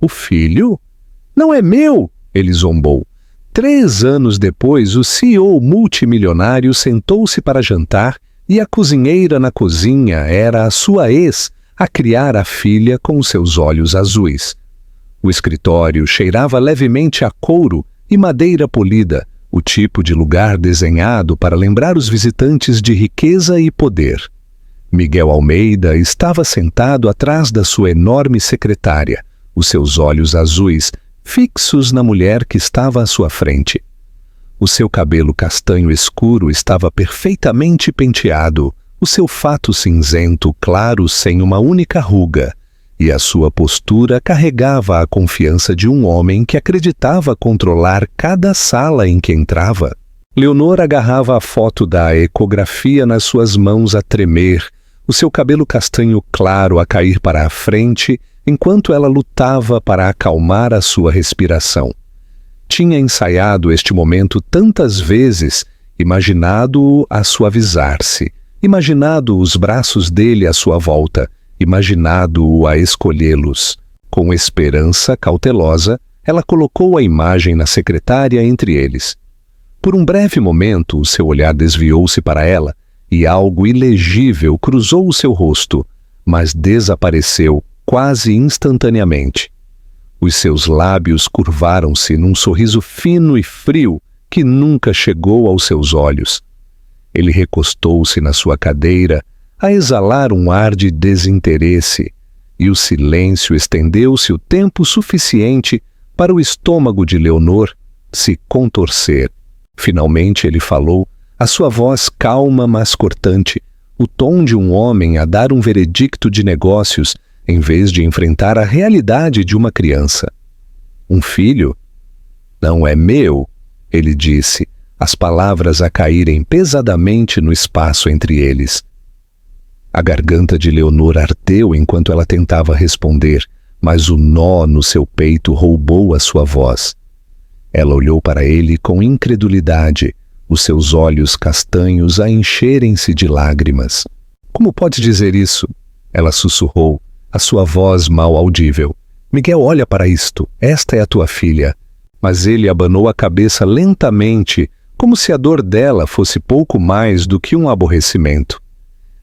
O filho? Não é meu, ele zombou. 3 anos depois, o CEO multimilionário sentou-se para jantar e a cozinheira na cozinha era a sua ex a criar a filha com seus olhos azuis. O escritório cheirava levemente a couro e madeira polida, o tipo de lugar desenhado para lembrar os visitantes de riqueza e poder. Miguel Almeida estava sentado atrás da sua enorme secretária, os seus olhos azuis fixos na mulher que estava à sua frente. O seu cabelo castanho escuro estava perfeitamente penteado, o seu fato cinzento claro sem uma única ruga, e a sua postura carregava a confiança de um homem que acreditava controlar cada sala em que entrava. Leonor agarrava a foto da ecografia nas suas mãos a tremer, o seu cabelo castanho claro a cair para a frente, enquanto ela lutava para acalmar a sua respiração. Tinha ensaiado este momento tantas vezes, imaginado-o a suavizar-se, imaginado os braços dele à sua volta, imaginado-o a escolhê-los. Com esperança cautelosa, ela colocou a imagem na secretária entre eles. Por um breve momento, o seu olhar desviou-se para ela, e algo ilegível cruzou o seu rosto, mas desapareceu quase instantaneamente. Os seus lábios curvaram-se num sorriso fino e frio que nunca chegou aos seus olhos. Ele recostou-se na sua cadeira, a exalar um ar de desinteresse, e o silêncio estendeu-se o tempo suficiente para o estômago de Leonor se contorcer. Finalmente ele falou, a sua voz calma mas cortante, o tom de um homem a dar um veredicto de negócios em vez de enfrentar a realidade de uma criança. Um filho? Não é meu, ele disse, as palavras a caírem pesadamente no espaço entre eles. A garganta de Leonor ardeu enquanto ela tentava responder, mas o nó no seu peito roubou a sua voz. Ela olhou para ele com incredulidade, os seus olhos castanhos a encherem-se de lágrimas. Como pode dizer isso? Ela sussurrou, a sua voz mal audível. Miguel, olha para isto, esta é a tua filha. Mas ele abanou a cabeça lentamente, como se a dor dela fosse pouco mais do que um aborrecimento.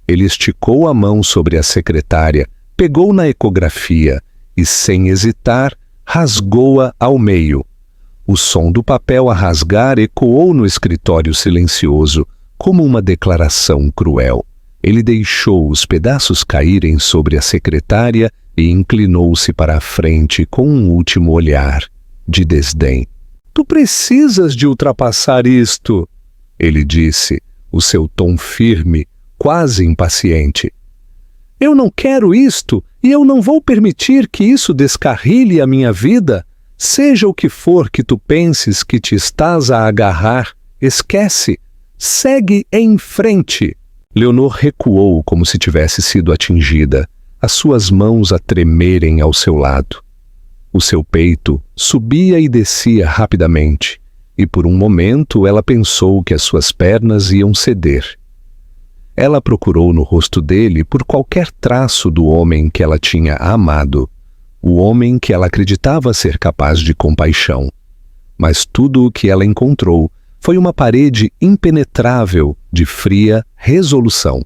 Ele esticou a mão sobre a secretária, pegou na ecografia e, sem hesitar, rasgou-a ao meio. O som do papel a rasgar ecoou no escritório silencioso, como uma declaração cruel. Ele deixou os pedaços caírem sobre a secretária e inclinou-se para a frente com um último olhar de desdém. Tu precisas de ultrapassar isto, ele disse, o seu tom firme, quase impaciente. Eu não quero isto e eu não vou permitir que isso descarrile a minha vida. Seja o que for que tu penses que te estás a agarrar, esquece, segue em frente. Leonor recuou como se tivesse sido atingida, as suas mãos a tremerem ao seu lado. O seu peito subia e descia rapidamente, e por um momento ela pensou que as suas pernas iam ceder. Ela procurou no rosto dele por qualquer traço do homem que ela tinha amado, o homem que ela acreditava ser capaz de compaixão. Mas tudo o que ela encontrou foi uma parede impenetrável de fria resolução.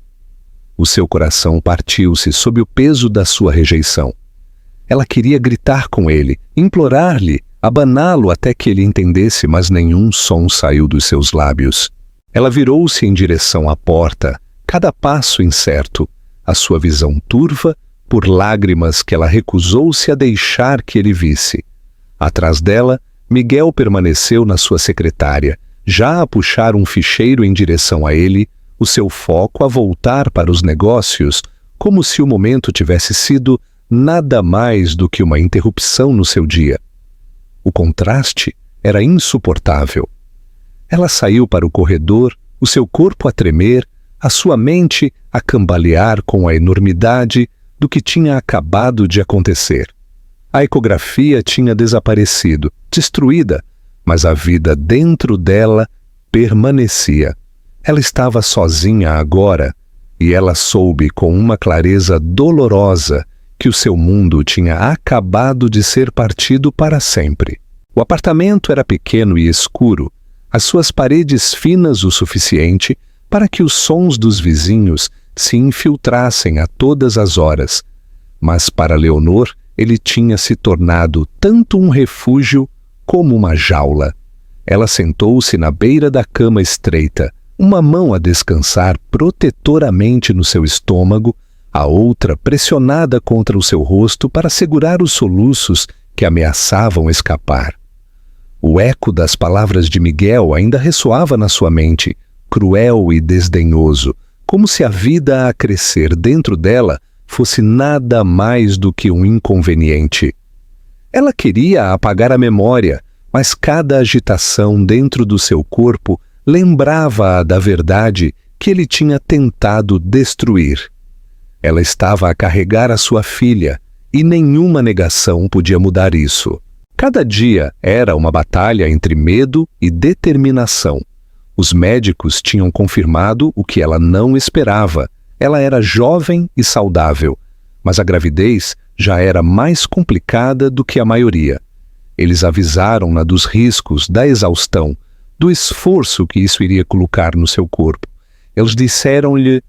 O seu coração partiu-se sob o peso da sua rejeição. Ela queria gritar com ele, implorar-lhe, abaná-lo até que ele entendesse, mas nenhum som saiu dos seus lábios. Ela virou-se em direção à porta, cada passo incerto, a sua visão turva por lágrimas que ela recusou-se a deixar que ele visse. Atrás dela, Miguel permaneceu na sua secretária, já a puxar um ficheiro em direção a ele, o seu foco a voltar para os negócios, como se o momento tivesse sido nada mais do que uma interrupção no seu dia. O contraste era insuportável. Ela saiu para o corredor, o seu corpo a tremer, a sua mente a cambalear com a enormidade do que tinha acabado de acontecer. A ecografia tinha desaparecido, destruída, mas a vida dentro dela permanecia. Ela estava sozinha agora, e ela soube com uma clareza dolorosa que o seu mundo tinha acabado de ser partido para sempre. O apartamento era pequeno e escuro, as suas paredes finas o suficiente para que os sons dos vizinhos se infiltrassem a todas as horas. Mas para Leonor, ele tinha se tornado tanto um refúgio como uma jaula. Ela sentou-se na beira da cama estreita, uma mão a descansar protetoramente no seu estômago, a outra pressionada contra o seu rosto para segurar os soluços que ameaçavam escapar. O eco das palavras de Miguel ainda ressoava na sua mente, cruel e desdenhoso, como se a vida a crescer dentro dela fosse nada mais do que um inconveniente. Ela queria apagar a memória, mas cada agitação dentro do seu corpo lembrava-a da verdade que ele tinha tentado destruir. Ela estava a carregar a sua filha, e nenhuma negação podia mudar isso. Cada dia era uma batalha entre medo e determinação. Os médicos tinham confirmado o que ela não esperava. Ela era jovem e saudável, mas a gravidez já era mais complicada do que a maioria. Eles avisaram-na dos riscos, da exaustão, do esforço que isso iria colocar no seu corpo. Eles disseram-lhe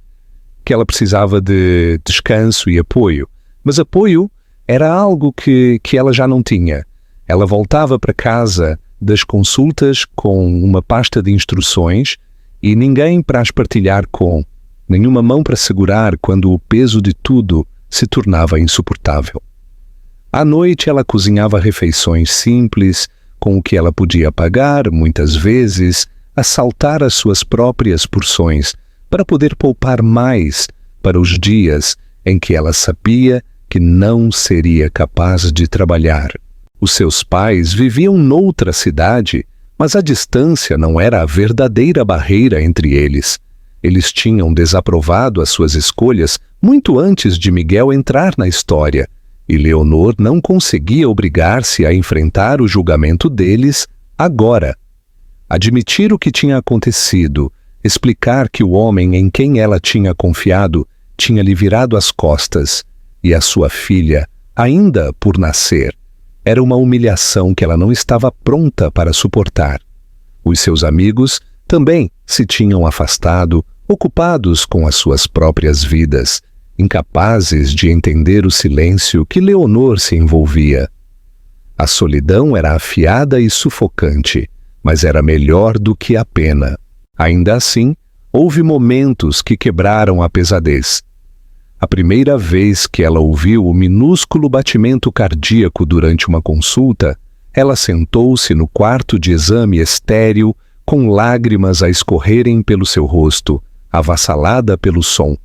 que ela precisava de descanso e apoio, mas apoio era algo que ela já não tinha. Ela voltava para casa das consultas com uma pasta de instruções e ninguém para as partilhar com, nenhuma mão para segurar quando o peso de tudo se tornava insuportável. À noite ela cozinhava refeições simples, com o que ela podia pagar, muitas vezes, a saltar as suas próprias porções, para poder poupar mais para os dias em que ela sabia que não seria capaz de trabalhar. Os seus pais viviam noutra cidade, mas a distância não era a verdadeira barreira entre eles. Eles tinham desaprovado as suas escolhas muito antes de Miguel entrar na história, e Leonor não conseguia obrigar-se a enfrentar o julgamento deles agora. Admitir o que tinha acontecido, explicar que o homem em quem ela tinha confiado tinha lhe virado as costas, e a sua filha, ainda por nascer, era uma humilhação que ela não estava pronta para suportar. Os seus amigos também se tinham afastado, ocupados com as suas próprias vidas, incapazes de entender o silêncio que Leonor se envolvia. A solidão era afiada e sufocante, mas era melhor do que a pena. Ainda assim, houve momentos que quebraram a pesadez. A primeira vez que ela ouviu o minúsculo batimento cardíaco durante uma consulta, ela sentou-se no quarto de exame estéril, com lágrimas a escorrerem pelo seu rosto, avassalada pelo som.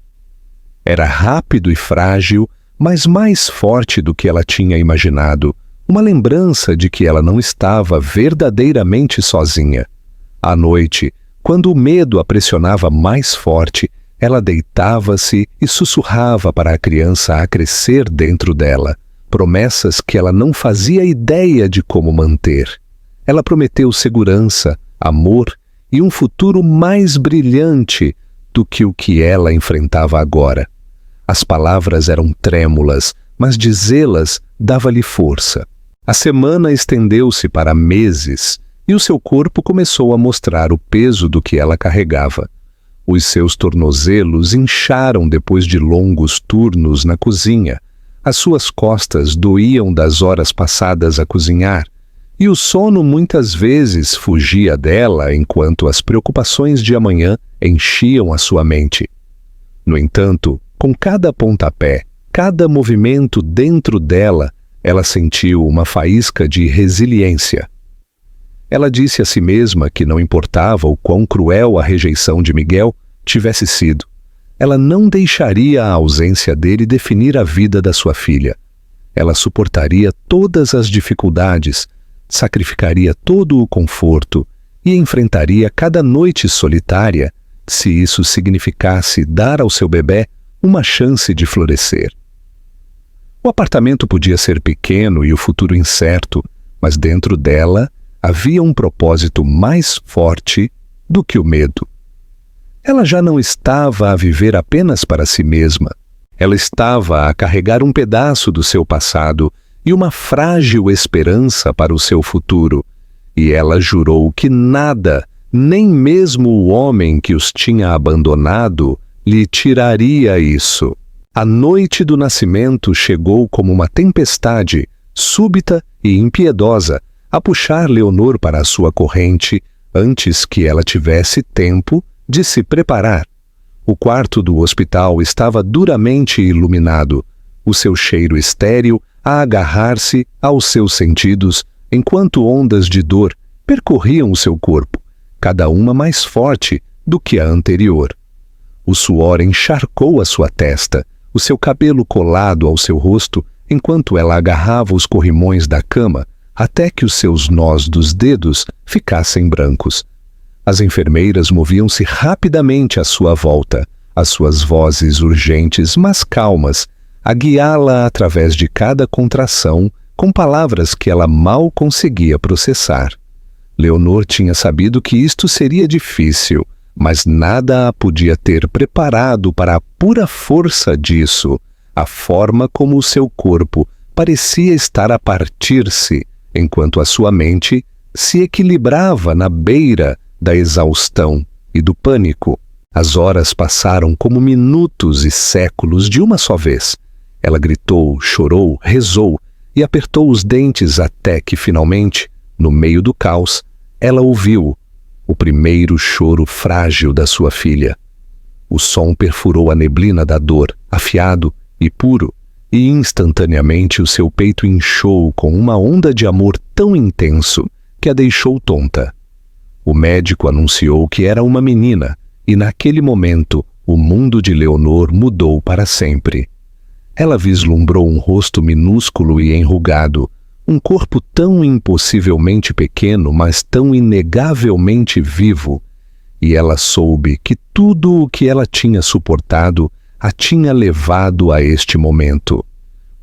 Era rápido e frágil, mas mais forte do que ela tinha imaginado, uma lembrança de que ela não estava verdadeiramente sozinha. À noite, quando o medo a pressionava mais forte, ela deitava-se e sussurrava para a criança a crescer dentro dela, promessas que ela não fazia ideia de como manter. Ela prometeu segurança, amor e um futuro mais brilhante do que o que ela enfrentava agora. As palavras eram trêmulas, mas dizê-las dava-lhe força. A semana estendeu-se para meses e o seu corpo começou a mostrar o peso do que ela carregava. Os seus tornozelos incharam depois de longos turnos na cozinha. As suas costas doíam das horas passadas a cozinhar, e o sono muitas vezes fugia dela enquanto as preocupações de amanhã enchiam a sua mente. No entanto, com cada pontapé, cada movimento dentro dela, ela sentiu uma faísca de resiliência. Ela disse a si mesma que não importava o quão cruel a rejeição de Miguel tivesse sido. Ela não deixaria a ausência dele definir a vida da sua filha. Ela suportaria todas as dificuldades, sacrificaria todo o conforto e enfrentaria cada noite solitária, se isso significasse dar ao seu bebê uma chance de florescer. O apartamento podia ser pequeno e o futuro incerto, mas dentro dela havia um propósito mais forte do que o medo. Ela já não estava a viver apenas para si mesma. Ela estava a carregar um pedaço do seu passado e uma frágil esperança para o seu futuro, e ela jurou que nada, nem mesmo o homem que os tinha abandonado, lhe tiraria isso. A noite do nascimento chegou como uma tempestade, súbita e impiedosa, a puxar Leonor para a sua corrente antes que ela tivesse tempo de se preparar. O quarto do hospital estava duramente iluminado, o seu cheiro estéril a agarrar-se aos seus sentidos, enquanto ondas de dor percorriam o seu corpo, cada uma mais forte do que a anterior. O suor encharcou a sua testa, o seu cabelo colado ao seu rosto, enquanto ela agarrava os corrimões da cama, até que os seus nós dos dedos ficassem brancos. As enfermeiras moviam-se rapidamente à sua volta, as suas vozes urgentes, mas calmas, a guiá-la através de cada contração, com palavras que ela mal conseguia processar. Leonor tinha sabido que isto seria difícil, mas nada a podia ter preparado para a pura força disso, a forma como o seu corpo parecia estar a partir-se, enquanto a sua mente se equilibrava na beira da exaustão e do pânico. As horas passaram como minutos e séculos de uma só vez. Ela gritou, chorou, rezou e apertou os dentes até que, finalmente, no meio do caos, ela ouviu o primeiro choro frágil da sua filha. O som perfurou a neblina da dor, afiado e puro, e instantaneamente o seu peito inchou com uma onda de amor tão intenso que a deixou tonta. O médico anunciou que era uma menina, e naquele momento o mundo de Leonor mudou para sempre. Ela vislumbrou um rosto minúsculo e enrugado, um corpo tão impossivelmente pequeno, mas tão inegavelmente vivo, e ela soube que tudo o que ela tinha suportado a tinha levado a este momento.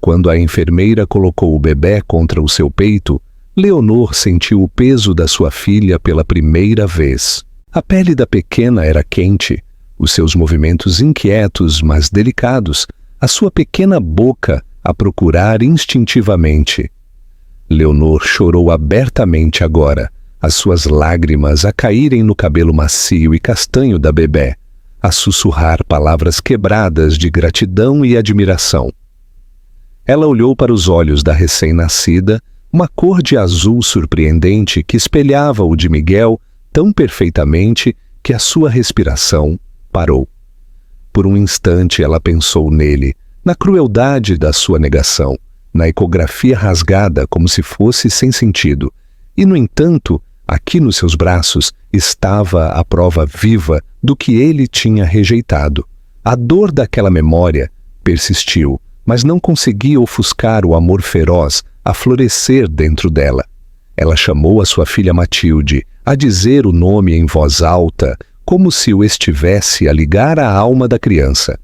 Quando a enfermeira colocou o bebê contra o seu peito, Leonor sentiu o peso da sua filha pela primeira vez. A pele da pequena era quente, os seus movimentos inquietos, mas delicados, a sua pequena boca a procurar instintivamente. Leonor chorou abertamente agora, as suas lágrimas a caírem no cabelo macio e castanho da bebé, a sussurrar palavras quebradas de gratidão e admiração. Ela olhou para os olhos da recém-nascida, uma cor de azul surpreendente que espelhava o de Miguel tão perfeitamente que a sua respiração parou. Por um instante ela pensou nele, na crueldade da sua negação, na ecografia rasgada como se fosse sem sentido, e, no entanto, aqui nos seus braços estava a prova viva do que ele tinha rejeitado. A dor daquela memória persistiu, mas não conseguia ofuscar o amor feroz a florescer dentro dela. Ela chamou a sua filha Matilde, a dizer o nome em voz alta, como se o estivesse a ligar à alma da criança.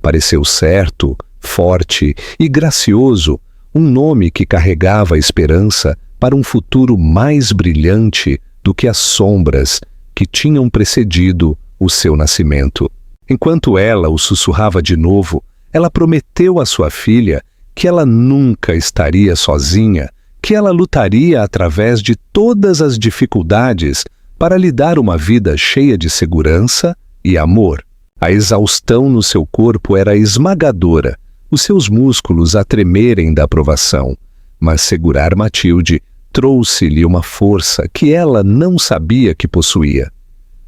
Pareceu certo, forte e gracioso, um nome que carregava a esperança para um futuro mais brilhante do que as sombras que tinham precedido o seu nascimento. Enquanto ela o sussurrava de novo, ela prometeu à sua filha que ela nunca estaria sozinha, que ela lutaria através de todas as dificuldades para lhe dar uma vida cheia de segurança e amor. A exaustão no seu corpo era esmagadora, os seus músculos a tremerem da aprovação, mas segurar Matilde trouxe-lhe uma força que ela não sabia que possuía.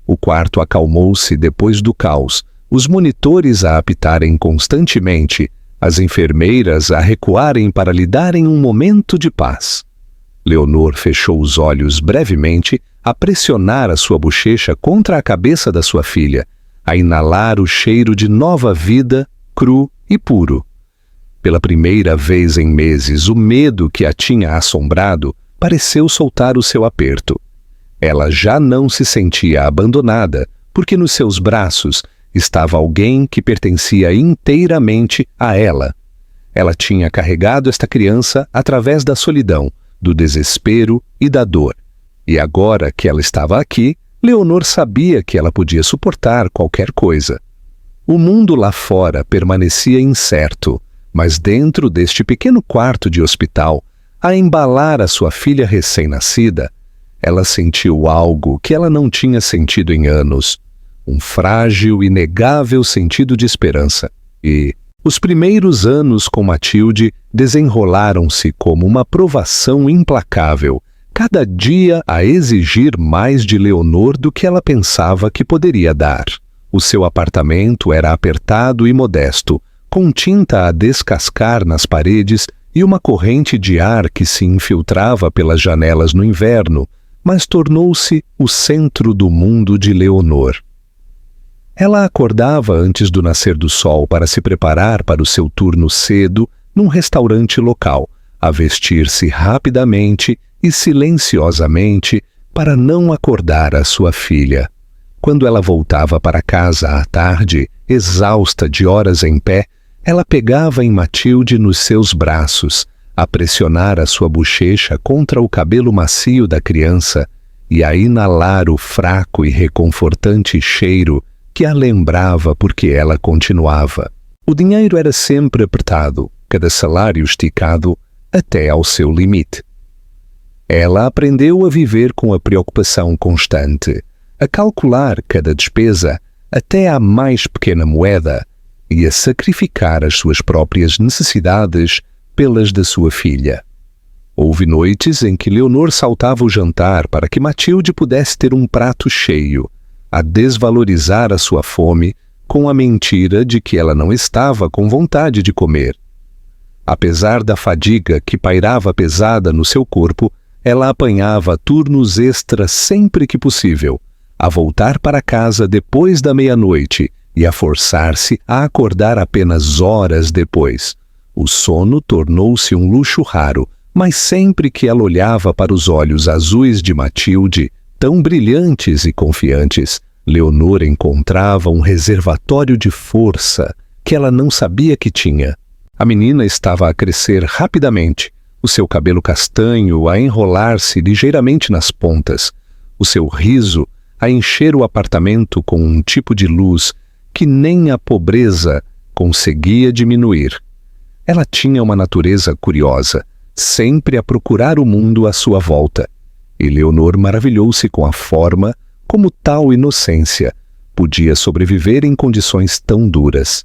O quarto acalmou-se depois do caos, os monitores a apitarem constantemente, as enfermeiras a recuarem para lhe darem um momento de paz. Leonor fechou os olhos brevemente, a pressionar a sua bochecha contra a cabeça da sua filha, a inalar o cheiro de nova vida, cru e puro. Pela primeira vez em meses, o medo que a tinha assombrado pareceu soltar o seu aperto. Ela já não se sentia abandonada, porque nos seus braços estava alguém que pertencia inteiramente a ela. Ela tinha carregado esta criança através da solidão, do desespero e da dor. E agora que ela estava aqui, Leonor sabia que ela podia suportar qualquer coisa. O mundo lá fora permanecia incerto, mas dentro deste pequeno quarto de hospital, a embalar a sua filha recém-nascida, ela sentiu algo que ela não tinha sentido em anos, um frágil e inegável sentido de esperança. E os primeiros anos com Matilde desenrolaram-se como uma provação implacável, cada dia a exigir mais de Leonor do que ela pensava que poderia dar. O seu apartamento era apertado e modesto, com tinta a descascar nas paredes e uma corrente de ar que se infiltrava pelas janelas no inverno, mas tornou-se o centro do mundo de Leonor. Ela acordava antes do nascer do sol para se preparar para o seu turno cedo num restaurante local, a vestir-se rapidamente e silenciosamente para não acordar a sua filha. Quando ela voltava para casa à tarde, exausta de horas em pé, ela pegava em Matilde nos seus braços, a pressionar a sua bochecha contra o cabelo macio da criança e a inalar o fraco e reconfortante cheiro que a lembrava porque ela continuava. O dinheiro era sempre apertado, cada salário esticado até ao seu limite. Ela aprendeu a viver com a preocupação constante, a calcular cada despesa até à mais pequena moeda e a sacrificar as suas próprias necessidades pelas da sua filha. Houve noites em que Leonor saltava o jantar para que Matilde pudesse ter um prato cheio, a desvalorizar a sua fome com a mentira de que ela não estava com vontade de comer. Apesar da fadiga que pairava pesada no seu corpo, ela apanhava turnos extras sempre que possível, a voltar para casa depois da meia-noite e a forçar-se a acordar apenas horas depois. O sono tornou-se um luxo raro, mas sempre que ela olhava para os olhos azuis de Matilde, tão brilhantes e confiantes, Leonor encontrava um reservatório de força que ela não sabia que tinha. A menina estava a crescer rapidamente, o seu cabelo castanho a enrolar-se ligeiramente nas pontas, o seu riso a encher o apartamento com um tipo de luz que nem a pobreza conseguia diminuir. Ela tinha uma natureza curiosa, sempre a procurar o mundo à sua volta, e Leonor maravilhou-se com a forma como tal inocência podia sobreviver em condições tão duras.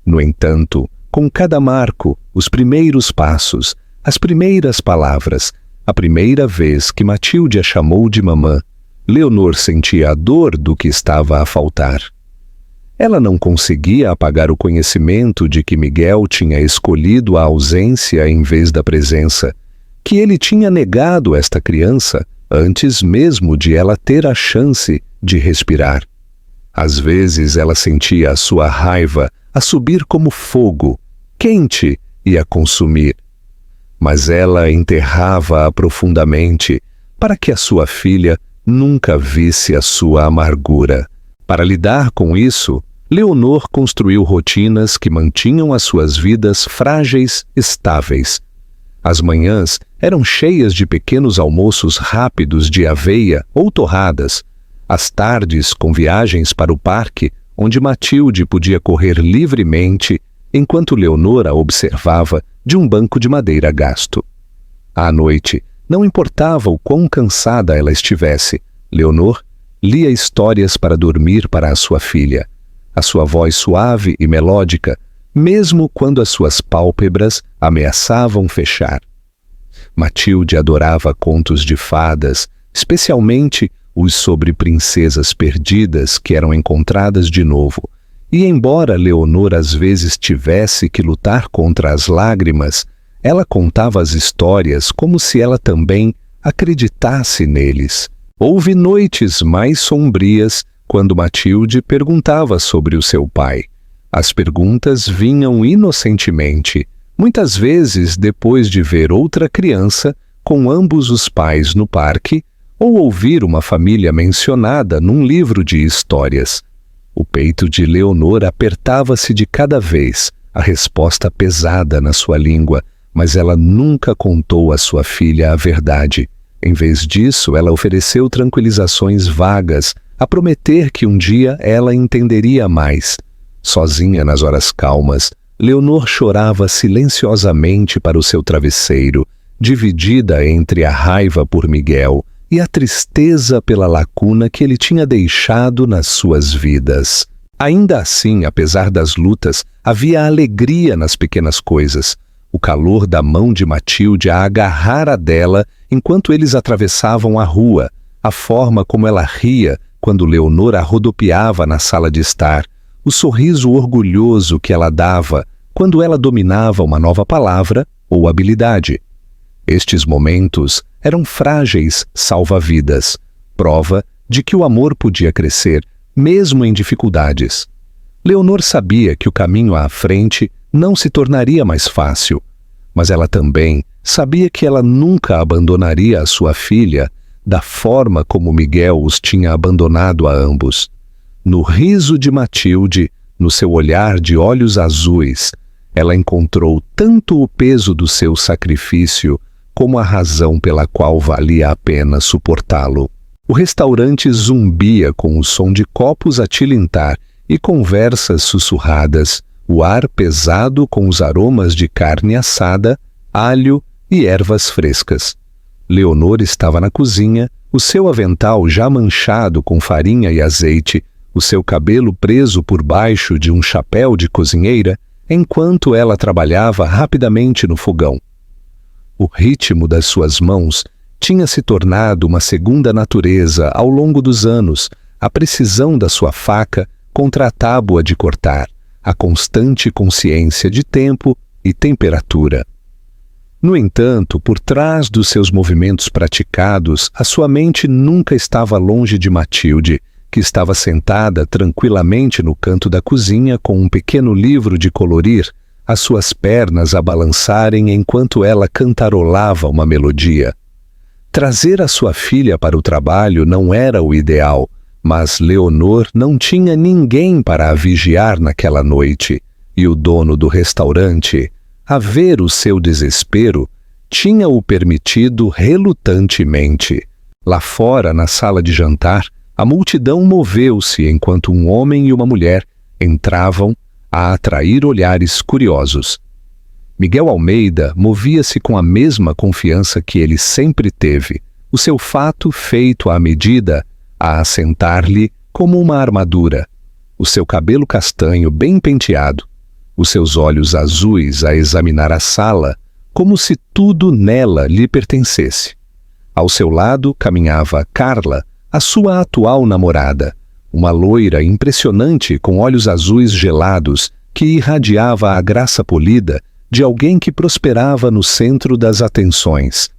No entanto, com cada marco, os primeiros passos, as primeiras palavras, a primeira vez que Matilde a chamou de mamã, Leonor sentia a dor do que estava a faltar. Ela não conseguia apagar o conhecimento de que Miguel tinha escolhido a ausência em vez da presença, que ele tinha negado esta criança antes mesmo de ela ter a chance de respirar. Às vezes ela sentia a sua raiva a subir como fogo, quente e a consumir. Mas ela enterrava-a profundamente para que a sua filha nunca visse a sua amargura. Para lidar com isso, Leonor construiu rotinas que mantinham as suas vidas frágeis, estáveis. As manhãs eram cheias de pequenos almoços rápidos de aveia ou torradas, as tardes com viagens para o parque, onde Matilde podia correr livremente enquanto Leonor a observava de um banco de madeira gasto. À noite, não importava o quão cansada ela estivesse, Leonor lia histórias para dormir para a sua filha. A sua voz suave e melódica, mesmo quando as suas pálpebras ameaçavam fechar. Matilde adorava contos de fadas, especialmente os sobre princesas perdidas que eram encontradas de novo, e embora Leonor às vezes tivesse que lutar contra as lágrimas, ela contava as histórias como se ela também acreditasse neles. Houve noites mais sombrias quando Matilde perguntava sobre o seu pai. As perguntas vinham inocentemente, muitas vezes depois de ver outra criança com ambos os pais no parque ou ouvir uma família mencionada num livro de histórias. O peito de Leonor apertava-se de cada vez, a resposta pesada na sua língua, mas ela nunca contou à sua filha a verdade. Em vez disso, ela ofereceu tranquilizações vagas, a prometer que um dia ela entenderia mais. Sozinha nas horas calmas, Leonor chorava silenciosamente para o seu travesseiro, dividida entre a raiva por Miguel e a tristeza pela lacuna que ele tinha deixado nas suas vidas. Ainda assim, apesar das lutas, havia alegria nas pequenas coisas. O calor da mão de Matilde a agarrar a dela enquanto eles atravessavam a rua, a forma como ela ria quando Leonor a rodopiava na sala de estar, o sorriso orgulhoso que ela dava quando ela dominava uma nova palavra ou habilidade. Estes momentos eram frágeis salva-vidas, prova de que o amor podia crescer, mesmo em dificuldades. Leonor sabia que o caminho à frente não se tornaria mais fácil, mas ela também sabia que ela nunca abandonaria a sua filha da forma como Miguel os tinha abandonado a ambos. No riso de Matilde, no seu olhar de olhos azuis, ela encontrou tanto o peso do seu sacrifício como a razão pela qual valia a pena suportá-lo. O restaurante zumbia com o som de copos a tilintar e conversas sussurradas, o ar pesado com os aromas de carne assada, alho e ervas frescas. Leonor estava na cozinha, o seu avental já manchado com farinha e azeite, o seu cabelo preso por baixo de um chapéu de cozinheira, enquanto ela trabalhava rapidamente no fogão. O ritmo das suas mãos tinha se tornado uma segunda natureza ao longo dos anos, a precisão da sua faca contra a tábua de cortar, a constante consciência de tempo e temperatura. No entanto, por trás dos seus movimentos praticados, a sua mente nunca estava longe de Matilde, que estava sentada tranquilamente no canto da cozinha com um pequeno livro de colorir, as suas pernas a balançarem enquanto ela cantarolava uma melodia. Trazer a sua filha para o trabalho não era o ideal, mas Leonor não tinha ninguém para a vigiar naquela noite, e o dono do restaurante, a ver o seu desespero, tinha-o permitido relutantemente. Lá fora, na sala de jantar, a multidão moveu-se enquanto um homem e uma mulher entravam a atrair olhares curiosos. Miguel Almeida movia-se com a mesma confiança que ele sempre teve, o seu fato feito à medida a assentar-lhe como uma armadura, o seu cabelo castanho bem penteado, os seus olhos azuis a examinar a sala como se tudo nela lhe pertencesse. Ao seu lado caminhava Carla, a sua atual namorada, uma loira impressionante com olhos azuis gelados que irradiava a graça polida de alguém que prosperava no centro das atenções.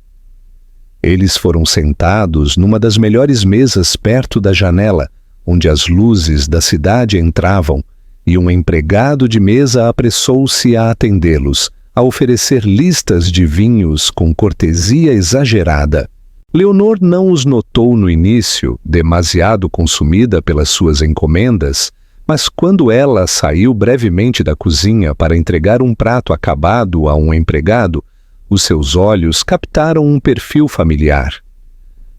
Eles foram sentados numa das melhores mesas perto da janela, onde as luzes da cidade entravam, e um empregado de mesa apressou-se a atendê-los, a oferecer listas de vinhos com cortesia exagerada. Leonor não os notou no início, demasiado consumida pelas suas encomendas, mas quando ela saiu brevemente da cozinha para entregar um prato acabado a um empregado, os seus olhos captaram um perfil familiar.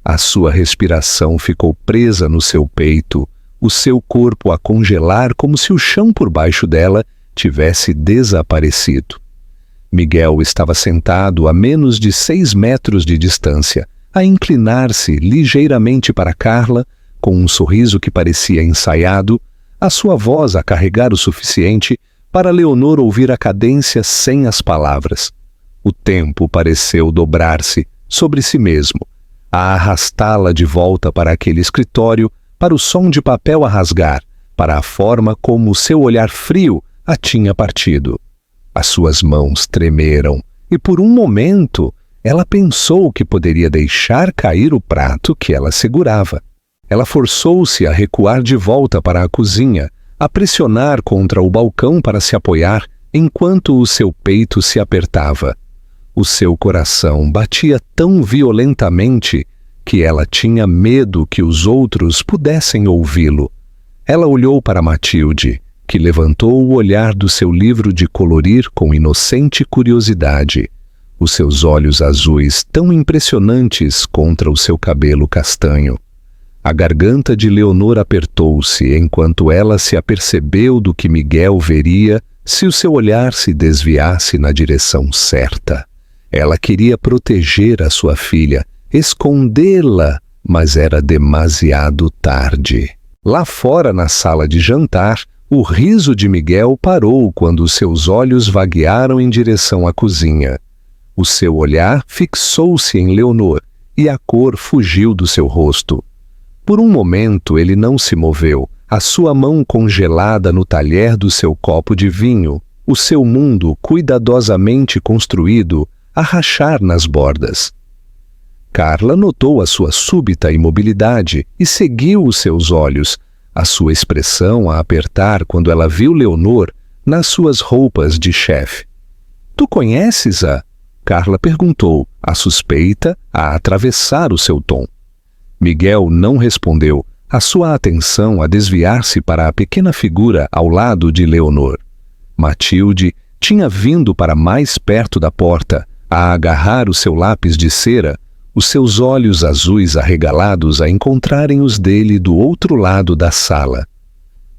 A sua respiração ficou presa no seu peito, o seu corpo a congelar como se o chão por baixo dela tivesse desaparecido. Miguel estava sentado a menos de 6 metros de distância, a inclinar-se ligeiramente para Carla, com um sorriso que parecia ensaiado, a sua voz a carregar o suficiente para Leonor ouvir a cadência sem as palavras. O tempo pareceu dobrar-se sobre si mesmo, a arrastá-la de volta para aquele escritório, para o som de papel a rasgar, para a forma como o seu olhar frio a tinha partido. As suas mãos tremeram e, por um momento, ela pensou que poderia deixar cair o prato que ela segurava. Ela forçou-se a recuar de volta para a cozinha, a pressionar contra o balcão para se apoiar, enquanto o seu peito se apertava. O seu coração batia tão violentamente que ela tinha medo que os outros pudessem ouvi-lo. Ela olhou para Matilde, que levantou o olhar do seu livro de colorir com inocente curiosidade, os seus olhos azuis tão impressionantes contra o seu cabelo castanho. A garganta de Leonor apertou-se enquanto ela se apercebeu do que Miguel veria se o seu olhar se desviasse na direção certa. Ela queria proteger a sua filha, escondê-la, mas era demasiado tarde. Lá fora, na sala de jantar, o riso de Miguel parou quando seus olhos vaguearam em direção à cozinha. O seu olhar fixou-se em Leonor e a cor fugiu do seu rosto. Por um momento ele não se moveu, a sua mão congelada no talher do seu copo de vinho, o seu mundo cuidadosamente construído a rachar nas bordas. Carla notou a sua súbita imobilidade e seguiu os seus olhos, a sua expressão a apertar quando ela viu Leonor nas suas roupas de chefe. Tu conheces-a? Carla perguntou, a suspeita a atravessar o seu tom. Miguel não respondeu, a sua atenção a desviar-se para a pequena figura ao lado de Leonor. Matilde tinha vindo para mais perto da porta, a agarrar o seu lápis de cera, os seus olhos azuis arregalados a encontrarem os dele do outro lado da sala.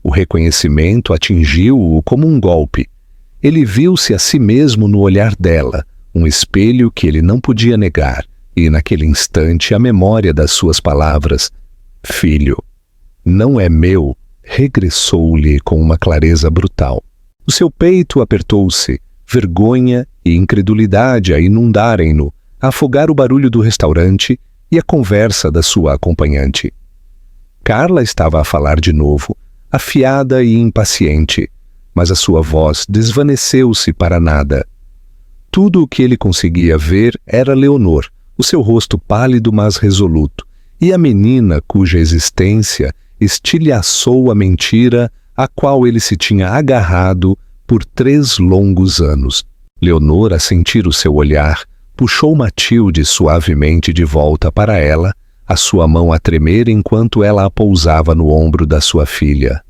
O reconhecimento atingiu-o como um golpe. Ele viu-se a si mesmo no olhar dela, um espelho que ele não podia negar, e naquele instante a memória das suas palavras, "Filho, não é meu", regressou-lhe com uma clareza brutal. O seu peito apertou-se, vergonha e incredulidade a inundarem-no, a afogar o barulho do restaurante e a conversa da sua acompanhante. Carla estava a falar de novo, afiada e impaciente, mas a sua voz desvaneceu-se para nada. Tudo o que ele conseguia ver era Leonor, o seu rosto pálido mas resoluto, e a menina cuja existência estilhaçou a mentira a qual ele se tinha agarrado por 3 longos anos. Leonor, a sentir o seu olhar, puxou Matilde suavemente de volta para ela, a sua mão a tremer enquanto ela a pousava no ombro da sua filha.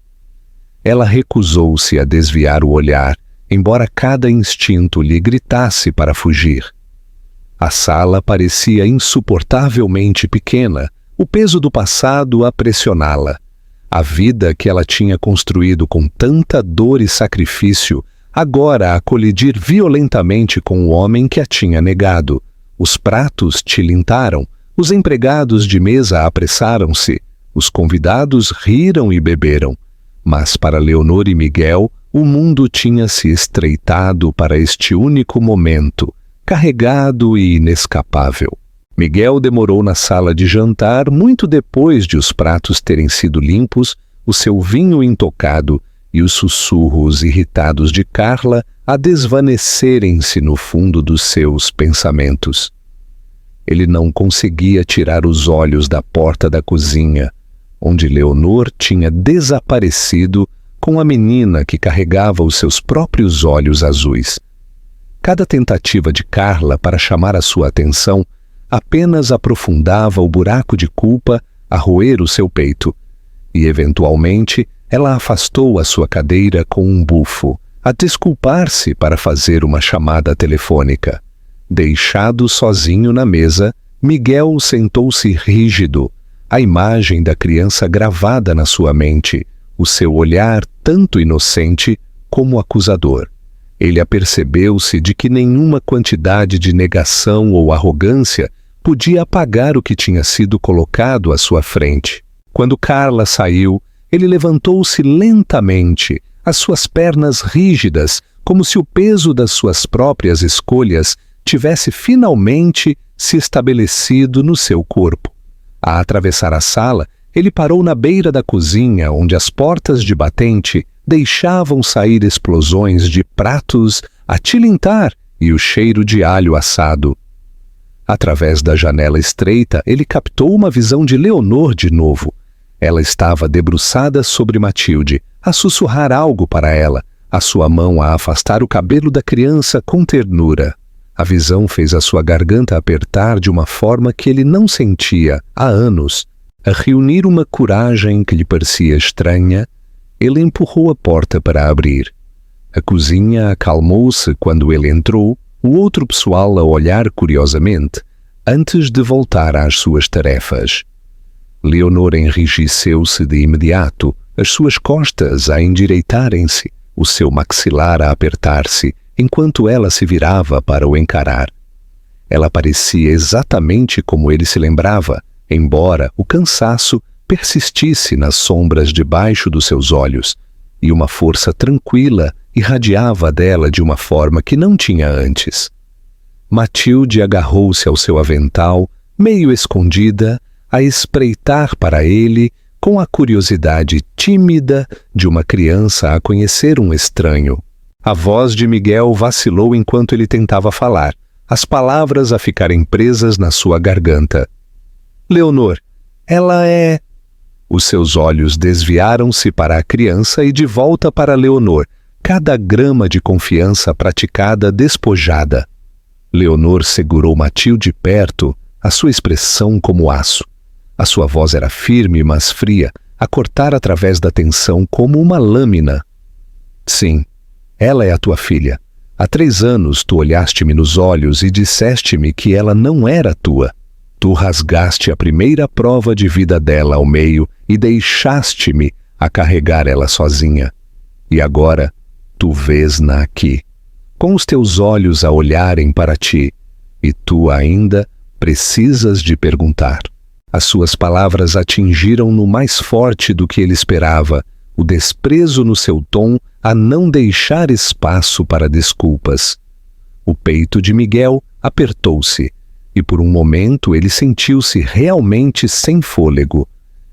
Ela recusou-se a desviar o olhar, embora cada instinto lhe gritasse para fugir. A sala parecia insuportavelmente pequena, o peso do passado a pressioná-la. A vida que ela tinha construído com tanta dor e sacrifício, agora a colidir violentamente com o homem que a tinha negado. Os pratos tilintaram, os empregados de mesa apressaram-se, os convidados riram e beberam. Mas para Leonor e Miguel, o mundo tinha se estreitado para este único momento, carregado e inescapável. Miguel demorou na sala de jantar muito depois de os pratos terem sido limpos, o seu vinho intocado e os sussurros irritados de Carla a desvanecerem-se no fundo dos seus pensamentos. Ele não conseguia tirar os olhos da porta da cozinha, onde Leonor tinha desaparecido com a menina que carregava os seus próprios olhos azuis. Cada tentativa de Carla para chamar a sua atenção apenas aprofundava o buraco de culpa a roer o seu peito, e, eventualmente, ela afastou a sua cadeira com um bufo, a desculpar-se para fazer uma chamada telefônica. Deixado sozinho na mesa, Miguel sentou-se rígido, a imagem da criança gravada na sua mente, o seu olhar tanto inocente como acusador. Ele apercebeu-se de que nenhuma quantidade de negação ou arrogância podia apagar o que tinha sido colocado à sua frente. Quando Carla saiu, ele levantou-se lentamente, as suas pernas rígidas, como se o peso das suas próprias escolhas tivesse finalmente se estabelecido no seu corpo. A atravessar a sala, ele parou na beira da cozinha, onde as portas de batente deixavam sair explosões de pratos a tilintar e o cheiro de alho assado. Através da janela estreita, ele captou uma visão de Leonor de novo. Ela estava debruçada sobre Matilde, a sussurrar algo para ela, a sua mão a afastar o cabelo da criança com ternura. A visão fez a sua garganta apertar de uma forma que ele não sentia há anos. A reunir uma coragem que lhe parecia estranha, ele empurrou a porta para abrir. A cozinha acalmou-se quando ele entrou, o outro pessoal a olhar curiosamente, antes de voltar às suas tarefas. Leonor enrijeceu-se de imediato, as suas costas a endireitarem-se, o seu maxilar a apertar-se, enquanto ela se virava para o encarar. Ela parecia exatamente como ele se lembrava, embora o cansaço persistisse nas sombras debaixo dos seus olhos, e uma força tranquila irradiava dela de uma forma que não tinha antes. Matilde agarrou-se ao seu avental, meio escondida, a espreitar para ele com a curiosidade tímida de uma criança a conhecer um estranho. A voz de Miguel vacilou enquanto ele tentava falar, as palavras a ficarem presas na sua garganta. Leonor, ela é... Os seus olhos desviaram-se para a criança e de volta para Leonor, cada grama de confiança praticada despojada. Leonor segurou Matilde perto, a sua expressão como aço. A sua voz era firme, mas fria, a cortar através da tensão como uma lâmina. Sim, ela é a tua filha. Há 3 anos tu olhaste-me nos olhos e disseste-me que ela não era tua. Tu rasgaste a primeira prova de vida dela ao meio e deixaste-me a carregar ela sozinha. E agora tu vês-na aqui, com os teus olhos a olharem para ti, e tu ainda precisas de perguntar. As suas palavras atingiram-no mais forte do que ele esperava, o desprezo no seu tom a não deixar espaço para desculpas. O peito de Miguel apertou-se, e por um momento ele sentiu-se realmente sem fôlego.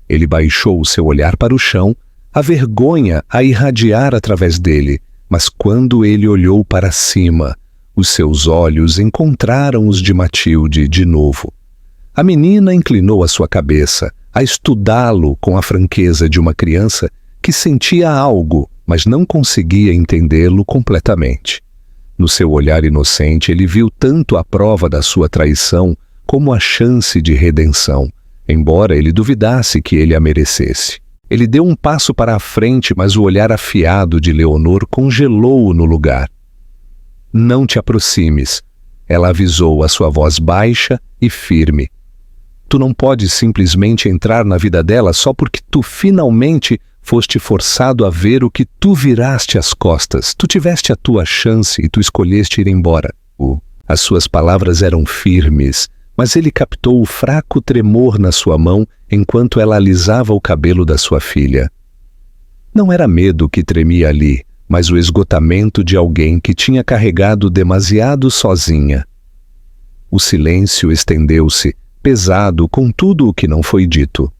Ele baixou o seu olhar para o chão, a vergonha a irradiar através dele, mas quando ele olhou para cima, os seus olhos encontraram os de Matilde de novo. A menina inclinou a sua cabeça, a estudá-lo com a franqueza de uma criança que sentia algo, mas não conseguia entendê-lo completamente. No seu olhar inocente, ele viu tanto a prova da sua traição como a chance de redenção, embora ele duvidasse que ele a merecesse. Ele deu um passo para a frente, mas o olhar afiado de Leonor congelou-o no lugar. Não te aproximes, ela avisou a sua voz baixa e firme. Tu não podes simplesmente entrar na vida dela só porque tu finalmente foste forçado a ver o que tu viraste às costas. Tu tiveste a tua chance e tu escolheste ir embora. As suas palavras eram firmes, mas ele captou o fraco tremor na sua mão enquanto ela alisava o cabelo da sua filha. Não era medo que tremia ali, mas o esgotamento de alguém que tinha carregado demasiado sozinha. O silêncio estendeu-se, pesado com tudo o que não foi dito.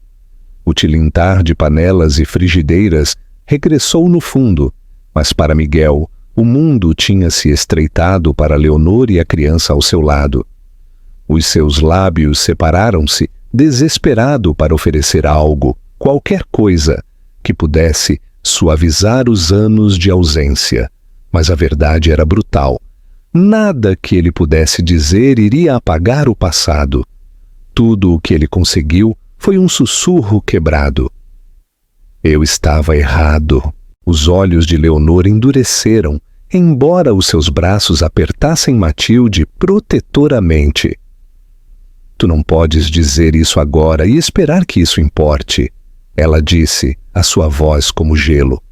O tilintar de panelas e frigideiras regressou no fundo, mas para Miguel, o mundo tinha se estreitado para Leonor e a criança ao seu lado. Os seus lábios separaram-se, desesperado para oferecer algo, qualquer coisa, que pudesse suavizar os anos de ausência. Mas a verdade era brutal. Nada que ele pudesse dizer iria apagar o passado. Tudo o que ele conseguiu foi um sussurro quebrado. Eu estava errado. Os olhos de Leonor endureceram, embora os seus braços apertassem Matilde protetoramente. Tu não podes dizer isso agora e esperar que isso importe, ela disse, a sua voz como gelo.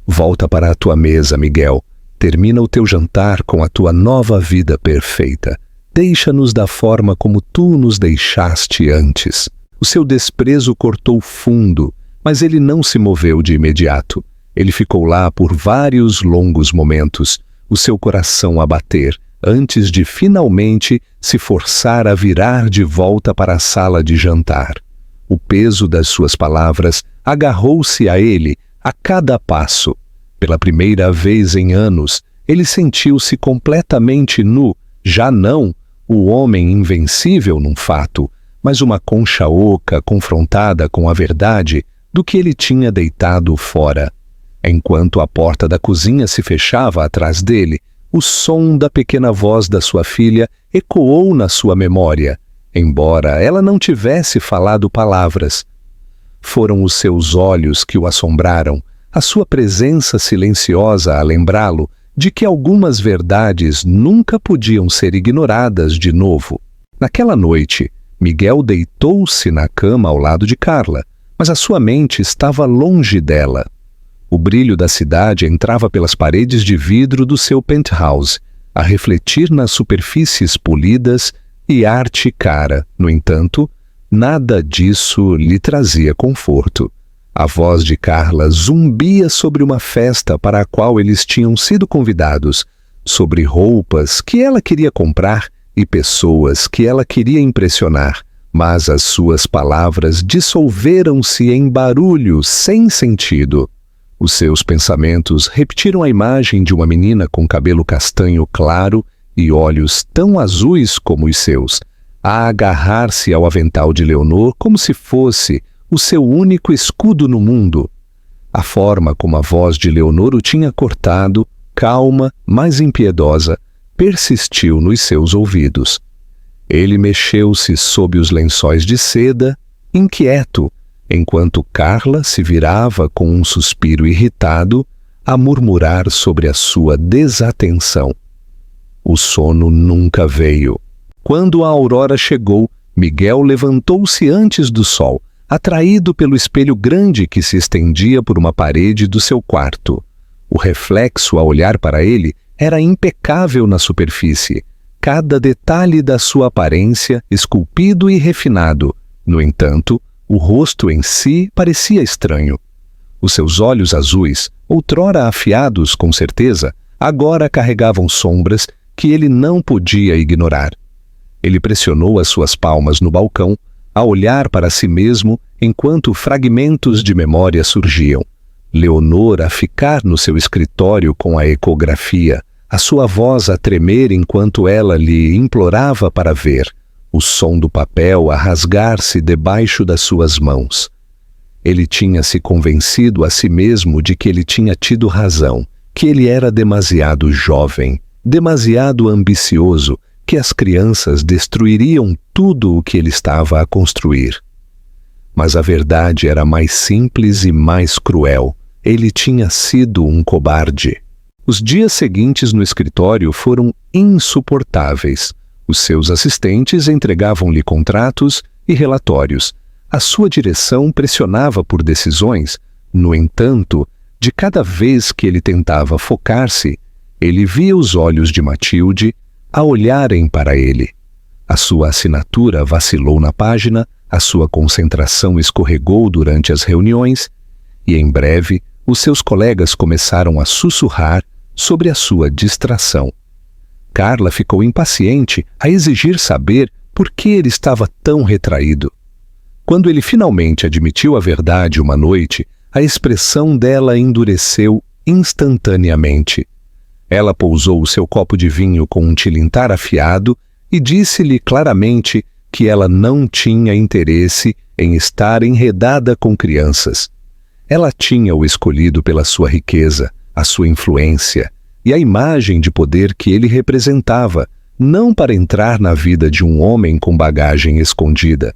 Volta para a tua mesa, Miguel. Termina o teu jantar com a tua nova vida perfeita. Deixa-nos da forma como tu nos deixaste antes. O seu desprezo cortou fundo, mas ele não se moveu de imediato. Ele ficou lá por vários longos momentos, o seu coração a bater, antes de finalmente se forçar a virar de volta para a sala de jantar. O peso das suas palavras agarrou-se a ele a cada passo. Pela primeira vez em anos, ele sentiu-se completamente nu, já não o homem invencível num fato, mas uma concha oca confrontada com a verdade do que ele tinha deitado fora. Enquanto a porta da cozinha se fechava atrás dele, o som da pequena voz da sua filha ecoou na sua memória, embora ela não tivesse falado palavras. Foram os seus olhos que o assombraram, a sua presença silenciosa a lembrá-lo de que algumas verdades nunca podiam ser ignoradas de novo. Naquela noite, Miguel deitou-se na cama ao lado de Carla, mas a sua mente estava longe dela. O brilho da cidade entrava pelas paredes de vidro do seu penthouse, a refletir nas superfícies polidas e arte cara. No entanto, nada disso lhe trazia conforto. A voz de Carla zumbia sobre uma festa para a qual eles tinham sido convidados, sobre roupas que ela queria comprar e pessoas que ela queria impressionar, mas as suas palavras dissolveram-se em barulho sem sentido. Os seus pensamentos repetiram a imagem de uma menina com cabelo castanho claro e olhos tão azuis como os seus, a agarrar-se ao avental de Leonor como se fosse o seu único escudo no mundo. A forma como a voz de Leonor o tinha cortado, calma, mas impiedosa, persistiu nos seus ouvidos. Ele mexeu-se sob os lençóis de seda, inquieto, enquanto Carla se virava com um suspiro irritado a murmurar sobre a sua desatenção. O sono nunca veio. Quando a aurora chegou, Miguel levantou-se antes do sol, atraído pelo espelho grande que se estendia por uma parede do seu quarto. O reflexo, a olhar para ele, era impecável na superfície, cada detalhe da sua aparência esculpido e refinado. No entanto, o rosto em si parecia estranho. Os seus olhos azuis, outrora afiados com certeza, agora carregavam sombras que ele não podia ignorar. Ele pressionou as suas palmas no balcão, a olhar para si mesmo enquanto fragmentos de memória surgiam. Leonor a ficar no seu escritório com a ecografia, a sua voz a tremer enquanto ela lhe implorava para ver, o som do papel a rasgar-se debaixo das suas mãos. Ele tinha se convencido a si mesmo de que ele tinha tido razão, que ele era demasiado jovem, demasiado ambicioso, que as crianças destruiriam tudo o que ele estava a construir. Mas a verdade era mais simples e mais cruel. Ele tinha sido um cobarde. Os dias seguintes no escritório foram insuportáveis. Os seus assistentes entregavam-lhe contratos e relatórios. A sua direção pressionava por decisões. No entanto, de cada vez que ele tentava focar-se, ele via os olhos de Matilde a olharem para ele. A sua assinatura vacilou na página, a sua concentração escorregou durante as reuniões e, em breve, os seus colegas começaram a sussurrar sobre a sua distração. Carla ficou impaciente a exigir saber por que ele estava tão retraído. Quando ele finalmente admitiu a verdade uma noite, a expressão dela endureceu instantaneamente. Ela pousou o seu copo de vinho com um tilintar afiado e disse-lhe claramente que ela não tinha interesse em estar enredada com crianças. Ela tinha-o escolhido pela sua riqueza, a sua influência e a imagem de poder que ele representava, não para entrar na vida de um homem com bagagem escondida.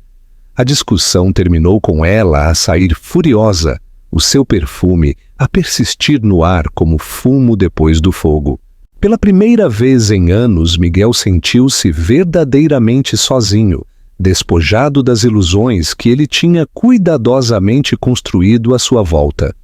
A discussão terminou com ela a sair furiosa, o seu perfume a persistir no ar como fumo depois do fogo. Pela primeira vez em anos, Miguel sentiu-se verdadeiramente sozinho, despojado das ilusões que ele tinha cuidadosamente construído à sua volta.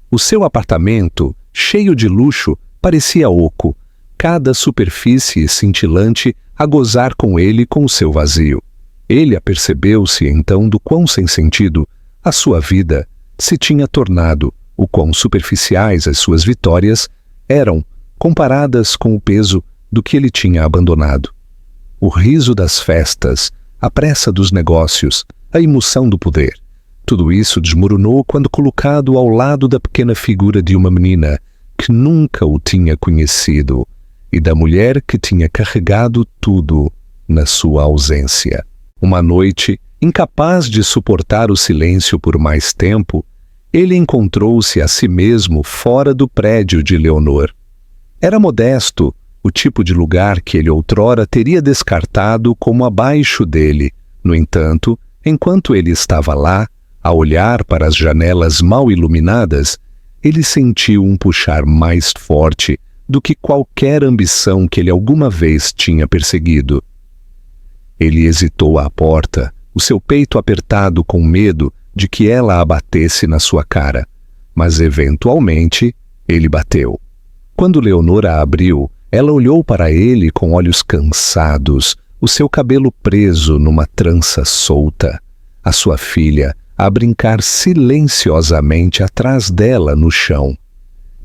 O seu apartamento, cheio de luxo, parecia oco, cada superfície cintilante a gozar com ele com o seu vazio. Ele apercebeu-se então do quão sem sentido a sua vida se tinha tornado, o quão superficiais as suas vitórias eram comparadas com o peso do que ele tinha abandonado. O riso das festas, a pressa dos negócios, a emoção do poder. Tudo isso desmoronou quando colocado ao lado da pequena figura de uma menina que nunca o tinha conhecido e da mulher que tinha carregado tudo na sua ausência. Uma noite, incapaz de suportar o silêncio por mais tempo, ele encontrou-se a si mesmo fora do prédio de Leonor. Era modesto, o tipo de lugar que ele outrora teria descartado como abaixo dele. No entanto, enquanto ele estava lá, a olhar para as janelas mal iluminadas, ele sentiu um puxar mais forte do que qualquer ambição que ele alguma vez tinha perseguido. Ele hesitou à porta, o seu peito apertado com medo de que ela a batesse na sua cara. Mas, eventualmente, ele bateu. Quando Leonora abriu, ela olhou para ele com olhos cansados, o seu cabelo preso numa trança solta. A sua filha a brincar silenciosamente atrás dela no chão.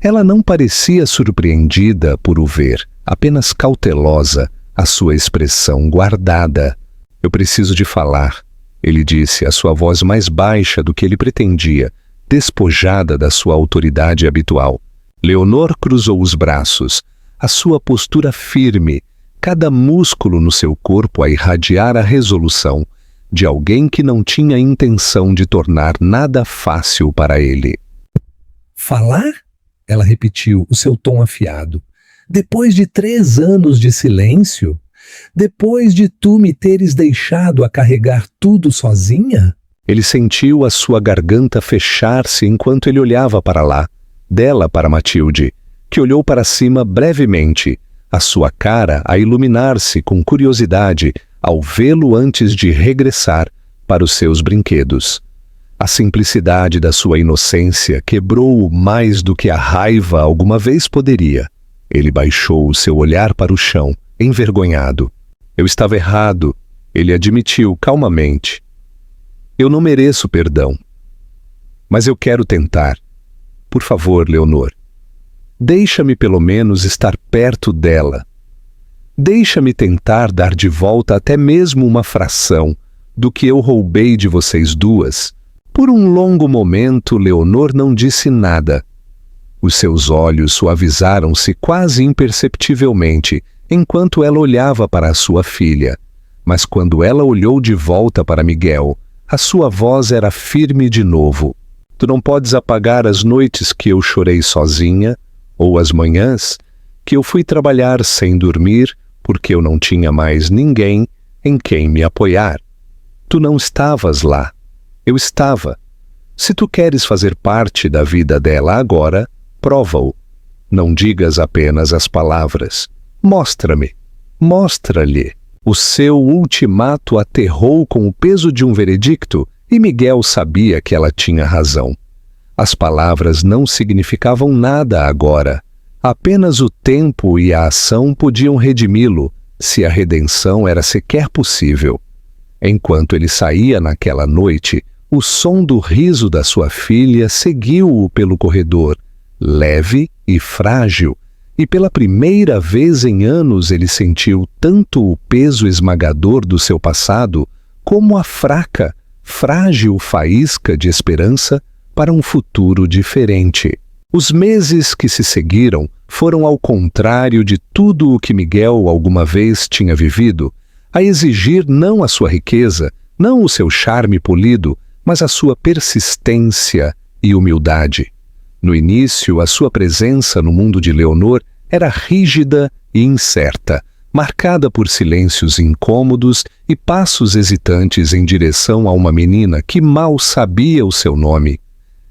Ela não parecia surpreendida por o ver, apenas cautelosa, a sua expressão guardada. Eu preciso de falar, ele disse, a sua voz mais baixa do que ele pretendia, despojada da sua autoridade habitual. Leonor cruzou os braços, a sua postura firme, cada músculo no seu corpo a irradiar a resolução de alguém que não tinha intenção de tornar nada fácil para ele. Falar? Ela repetiu, o seu tom afiado. Depois de 3 anos de silêncio? Depois de tu me teres deixado a carregar tudo sozinha? Ele sentiu a sua garganta fechar-se enquanto ele olhava para lá, dela para Matilde, que olhou para cima brevemente, a sua cara a iluminar-se com curiosidade ao vê-lo antes de regressar para os seus brinquedos. A simplicidade da sua inocência quebrou-o mais do que a raiva alguma vez poderia. Ele baixou o seu olhar para o chão, envergonhado. Eu estava errado, ele admitiu calmamente. Eu não mereço perdão. Mas eu quero tentar. Por favor, Leonor. Deixa-me pelo menos estar perto dela. Deixa-me tentar dar de volta até mesmo uma fração do que eu roubei de vocês duas. Por um longo momento, Leonor não disse nada. Os seus olhos suavizaram-se quase imperceptivelmente enquanto ela olhava para a sua filha. Mas quando ela olhou de volta para Miguel, a sua voz era firme de novo. Tu não podes apagar as noites que eu chorei sozinha, ou as manhãs que eu fui trabalhar sem dormir porque eu não tinha mais ninguém em quem me apoiar. Tu não estavas lá. Eu estava. Se tu queres fazer parte da vida dela agora, prova-o. Não digas apenas as palavras. Mostra-me. Mostra-lhe. O seu ultimato aterrou com o peso de um veredicto e Miguel sabia que ela tinha razão. As palavras não significavam nada agora. Apenas o tempo e a ação podiam redimi-lo, se a redenção era sequer possível. Enquanto ele saía naquela noite, o som do riso da sua filha seguiu-o pelo corredor, leve e frágil, e pela primeira vez em anos ele sentiu tanto o peso esmagador do seu passado como a fraca, frágil faísca de esperança para um futuro diferente. Os meses que se seguiram foram ao contrário de tudo o que Miguel alguma vez tinha vivido, a exigir não a sua riqueza, não o seu charme polido, mas a sua persistência e humildade. No início, a sua presença no mundo de Leonor era rígida e incerta, marcada por silêncios incômodos e passos hesitantes em direção a uma menina que mal sabia o seu nome.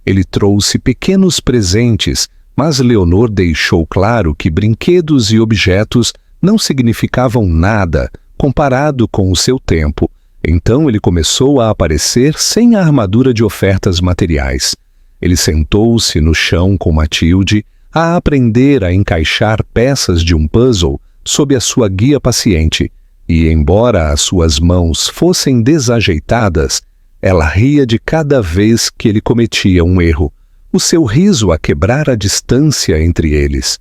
Ele trouxe pequenos presentes, mas Leonor deixou claro que brinquedos e objetos não significavam nada comparado com o seu tempo. Então ele começou a aparecer sem a armadura de ofertas materiais. Ele sentou-se no chão com Matilde a aprender a encaixar peças de um puzzle sob a sua guia paciente, e embora as suas mãos fossem desajeitadas, ela ria de cada vez que ele cometia um erro, o seu riso a quebrar a distância entre eles.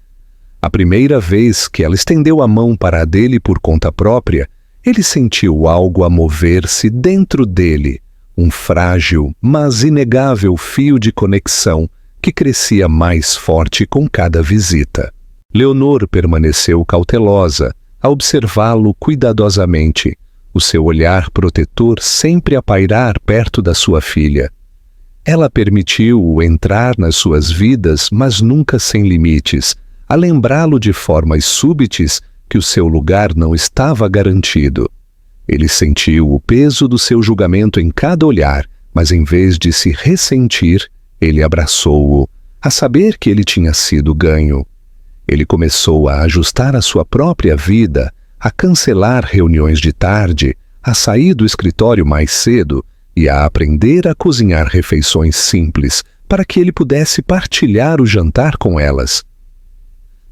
A primeira vez que ela estendeu a mão para a dele por conta própria, ele sentiu algo a mover-se dentro dele, um frágil, mas inegável fio de conexão que crescia mais forte com cada visita. Leonor permaneceu cautelosa, a observá-lo cuidadosamente, o seu olhar protetor sempre a pairar perto da sua filha. Ela permitiu-o entrar nas suas vidas, mas nunca sem limites, a lembrá-lo de formas súbitas que o seu lugar não estava garantido. Ele sentiu o peso do seu julgamento em cada olhar, mas em vez de se ressentir, ele abraçou-o, a saber que ele tinha sido ganho. Ele começou a ajustar a sua própria vida, a cancelar reuniões de tarde, a sair do escritório mais cedo e a aprender a cozinhar refeições simples para que ele pudesse partilhar o jantar com elas.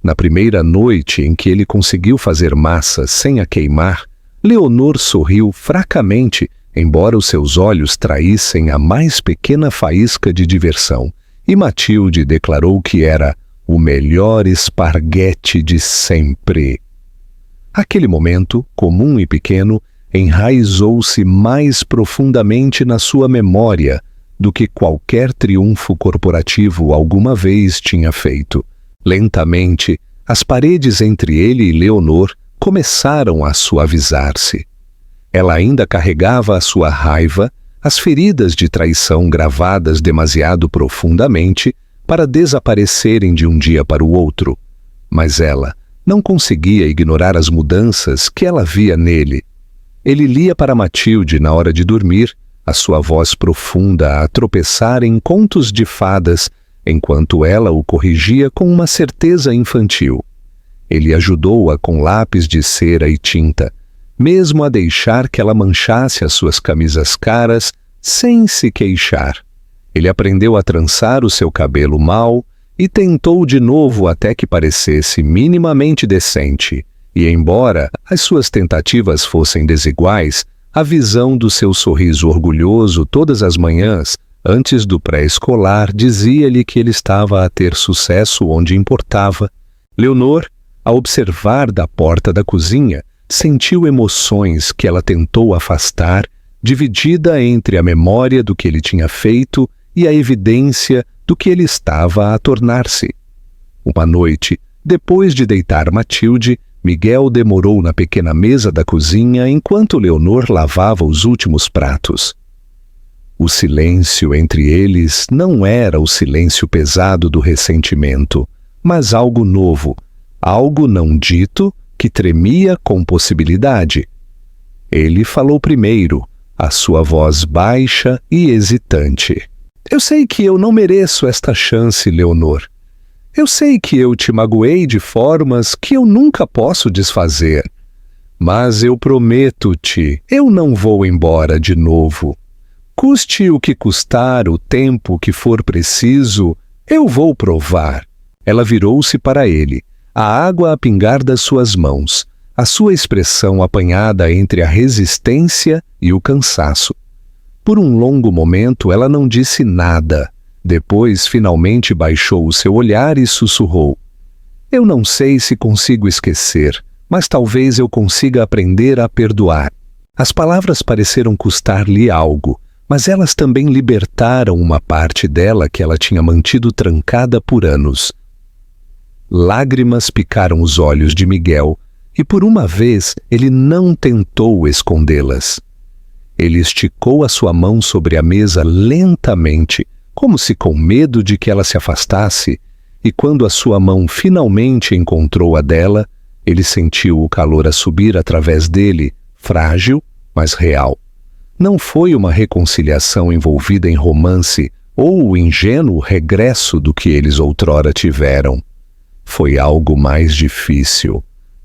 Na primeira noite em que ele conseguiu fazer massa sem a queimar, Leonor sorriu fracamente, embora os seus olhos traíssem a mais pequena faísca de diversão, e Matilde declarou que era o melhor esparguete de sempre. Aquele momento, comum e pequeno, enraizou-se mais profundamente na sua memória do que qualquer triunfo corporativo alguma vez tinha feito. Lentamente, as paredes entre ele e Leonor começaram a suavizar-se. Ela ainda carregava a sua raiva, as feridas de traição gravadas demasiado profundamente para desaparecerem de um dia para o outro, mas ela não conseguia ignorar as mudanças que ela via nele. Ele lia para Matilde na hora de dormir, a sua voz profunda a tropeçar em contos de fadas, enquanto ela o corrigia com uma certeza infantil. Ele ajudou-a com lápis de cera e tinta, mesmo a deixar que ela manchasse as suas camisas caras sem se queixar. Ele aprendeu a trançar o seu cabelo mal e tentou de novo até que parecesse minimamente decente. E embora as suas tentativas fossem desiguais, a visão do seu sorriso orgulhoso todas as manhãs, antes do pré-escolar, dizia-lhe que ele estava a ter sucesso onde importava. Leonor, ao observar da porta da cozinha, sentiu emoções que ela tentou afastar, dividida entre a memória do que ele tinha feito e a evidência do que ele estava a tornar-se. Uma noite, depois de deitar Matilde, Miguel demorou na pequena mesa da cozinha enquanto Leonor lavava os últimos pratos. O silêncio entre eles não era o silêncio pesado do ressentimento, mas algo novo, algo não dito que tremia com possibilidade. Ele falou primeiro, a sua voz baixa e hesitante. Eu sei que eu não mereço esta chance, Leonor. Eu sei que eu te magoei de formas que eu nunca posso desfazer. Mas eu prometo-te, eu não vou embora de novo. Custe o que custar, o tempo que for preciso, eu vou provar. Ela virou-se para ele, a água a pingar das suas mãos, a sua expressão apanhada entre a resistência e o cansaço. Por um longo momento ela não disse nada. Depois, finalmente baixou o seu olhar e sussurrou. Eu não sei se consigo esquecer, mas talvez eu consiga aprender a perdoar. As palavras pareceram custar-lhe algo, mas elas também libertaram uma parte dela que ela tinha mantido trancada por anos. Lágrimas picaram os olhos de Miguel, e por uma vez ele não tentou escondê-las. Ele esticou a sua mão sobre a mesa lentamente, como se com medo de que ela se afastasse, e quando a sua mão finalmente encontrou a dela, ele sentiu o calor a subir através dele, frágil, mas real. Não foi uma reconciliação envolvida em romance ou o ingênuo regresso do que eles outrora tiveram. Foi algo mais difícil,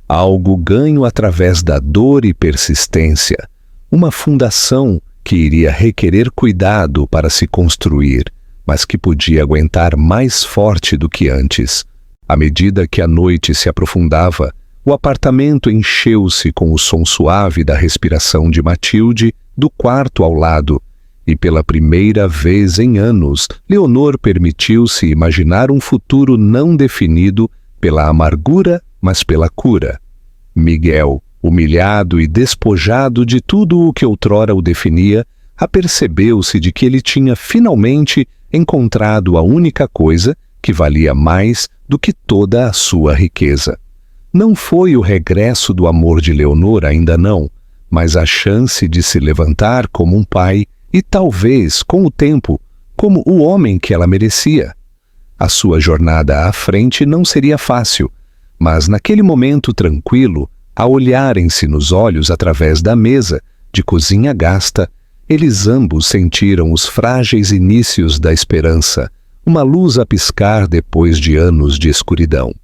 algo ganho através da dor e persistência, uma fundação que iria requerer cuidado para se construir, mas que podia aguentar mais forte do que antes. À medida que a noite se aprofundava, o apartamento encheu-se com o som suave da respiração de Matilde do quarto ao lado, e pela primeira vez em anos, Leonor permitiu-se imaginar um futuro não definido pela amargura, mas pela cura. Miguel, humilhado e despojado de tudo o que outrora o definia, apercebeu-se de que ele tinha finalmente encontrado a única coisa que valia mais do que toda a sua riqueza. Não foi o regresso do amor de Leonor, ainda não, mas a chance de se levantar como um pai e talvez, com o tempo, como o homem que ela merecia. A sua jornada à frente não seria fácil, mas naquele momento tranquilo, a olharem-se nos olhos através da mesa, de cozinha gasta, eles ambos sentiram os frágeis inícios da esperança, uma luz a piscar depois de anos de escuridão.